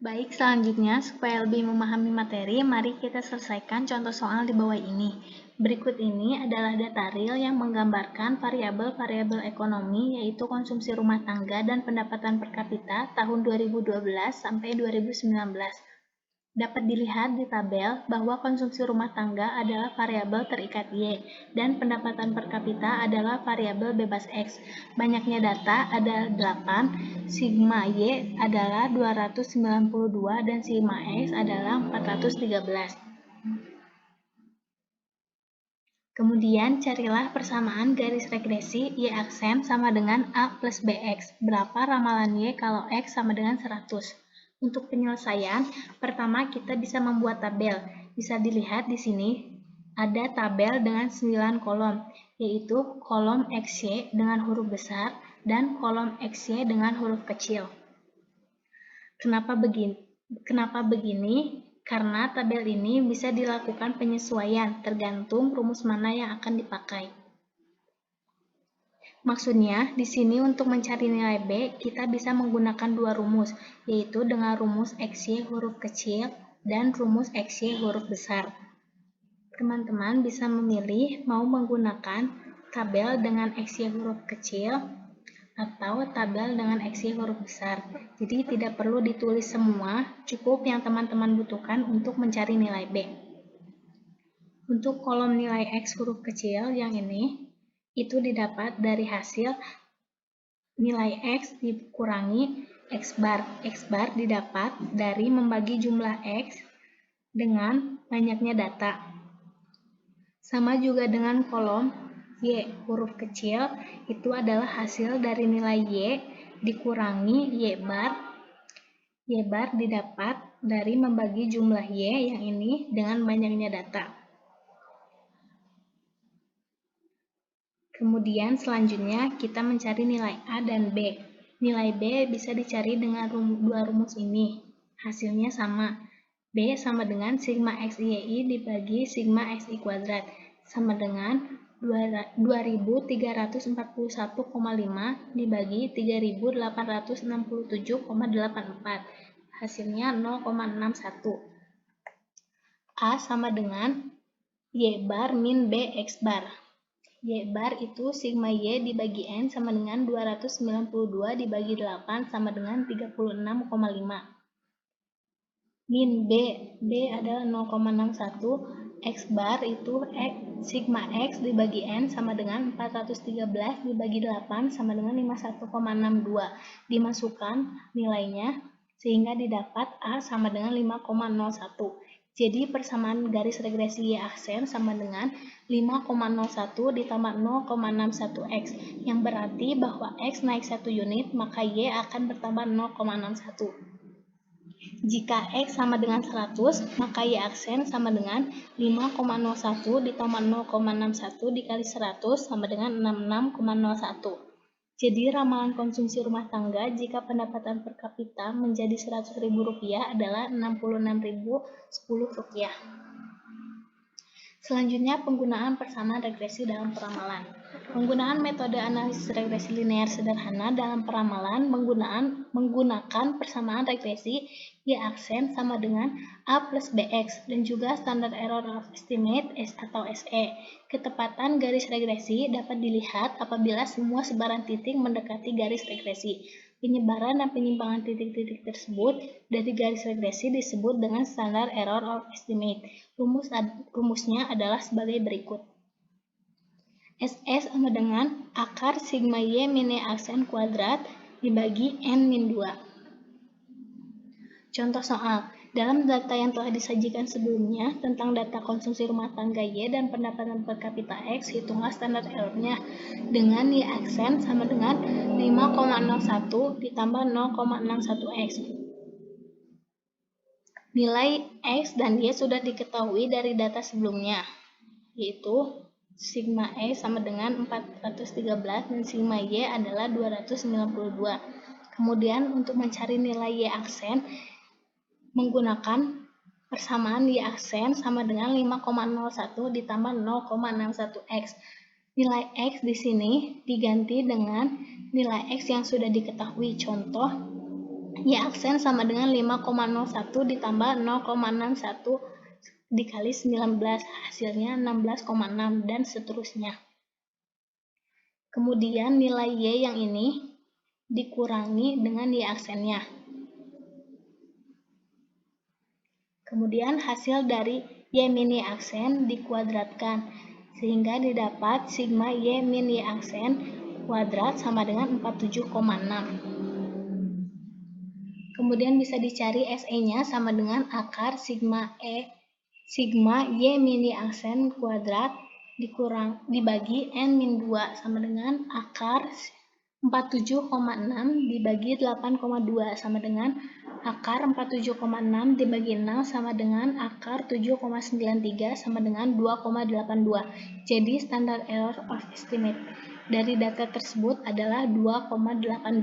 Baik, selanjutnya supaya lebih memahami materi, mari kita selesaikan contoh soal di bawah ini. Berikut ini adalah data real yang menggambarkan variabel-variabel ekonomi, yaitu konsumsi rumah tangga dan pendapatan per kapita tahun 2012 sampai 2019. Dapat dilihat di tabel bahwa konsumsi rumah tangga adalah variabel terikat Y, dan pendapatan per kapita adalah variabel bebas X. Banyaknya data ada 8, sigma Y adalah 292, dan sigma X adalah 413. Kemudian carilah persamaan garis regresi Y aksen sama dengan A plus BX. Berapa ramalan Y kalau X sama dengan 100? Untuk penyelesaian, pertama kita bisa membuat tabel. Bisa dilihat di sini ada tabel dengan 9 kolom, yaitu kolom XY dengan huruf besar dan kolom XY dengan huruf kecil. Kenapa begini? Karena tabel ini bisa dilakukan penyesuaian tergantung rumus mana yang akan dipakai. Maksudnya, di sini untuk mencari nilai B, kita bisa menggunakan dua rumus, yaitu dengan rumus XY huruf kecil dan rumus XY huruf besar. Teman-teman bisa memilih mau menggunakan tabel dengan XY huruf kecil atau tabel dengan XY huruf besar. Jadi tidak perlu ditulis semua, cukup yang teman-teman butuhkan untuk mencari nilai B. Untuk kolom nilai X huruf kecil yang ini, itu didapat dari hasil nilai X dikurangi X bar. X bar didapat dari membagi jumlah X dengan banyaknya data. Sama juga dengan kolom Y huruf kecil, itu adalah hasil dari nilai Y dikurangi Y bar. Y bar didapat dari membagi jumlah Y yang ini dengan banyaknya data. Kemudian selanjutnya kita mencari nilai A dan B. Nilai B bisa dicari dengan dua rumus ini. Hasilnya sama. B sama dengan sigma XYI dibagi sigma XI kuadrat. Sama dengan 2341,5 dibagi 3867,84. Hasilnya 0,61. A sama dengan Y bar min B X bar. Y bar itu sigma Y dibagi N sama dengan 292 dibagi 8 sama dengan 36,5. Min B adalah 0,61. X bar itu sigma X dibagi N sama dengan 413 dibagi 8 sama dengan 51,62. Dimasukkan nilainya sehingga didapat A sama dengan 5,01. Jadi persamaan garis regresi Y aksen sama dengan 5,01 ditambah 0,61 X, yang berarti bahwa X naik 1 unit, maka Y akan bertambah 0,61. Jika X sama dengan 100, maka Y aksen sama dengan 5,01 ditambah 0,61 dikali 100 sama dengan 66,01. Jadi ramalan konsumsi rumah tangga jika pendapatan per kapita menjadi Rp100.000 adalah Rp66.010. Selanjutnya, penggunaan persamaan regresi dalam peramalan. Penggunaan metode analisis regresi linear sederhana dalam peramalan menggunakan persamaan regresi Y aksen sama dengan A plus BX dan juga standard error of estimate atau SE. Ketepatan garis regresi dapat dilihat apabila semua sebaran titik mendekati garis regresi. Penyebaran dan penyimpangan titik-titik tersebut dari garis regresi disebut dengan standard error of estimate. Rumusnya adalah sebagai berikut. SE sama dengan akar sigma Y min Y aksen kuadrat dibagi N min 2. Contoh soal. Dalam data yang telah disajikan sebelumnya tentang data konsumsi rumah tangga Y dan pendapatan per kapita X, hitunglah standar errornya dengan Y aksen sama dengan 5,01 ditambah 0,61 X. Nilai X dan Y sudah diketahui dari data sebelumnya, yaitu sigma X sama dengan 413 dan sigma Y adalah 292. Kemudian untuk mencari nilai Y aksen, menggunakan persamaan Y aksen sama dengan 5,01 ditambah 0,61 X. Nilai X di sini diganti dengan nilai X yang sudah diketahui. Contoh, Y aksen sama dengan 5,01 ditambah 0,61 dikali 19, hasilnya 16,6 dan seterusnya. Kemudian nilai Y yang ini dikurangi dengan Y aksennya. Kemudian hasil dari Y min Y aksen dikuadratkan, sehingga didapat sigma Y min Y aksen kuadrat sama dengan 47,6. Kemudian bisa dicari SE-nya sama dengan akar sigma Y min Y aksen kuadrat dibagi N min 2 sama dengan akar 47,6 dibagi 8,2 sama dengan akar 47,6 dibagi 0 sama dengan akar 7,93 sama dengan 2,82. Jadi standard error of estimate dari data tersebut adalah 2,82.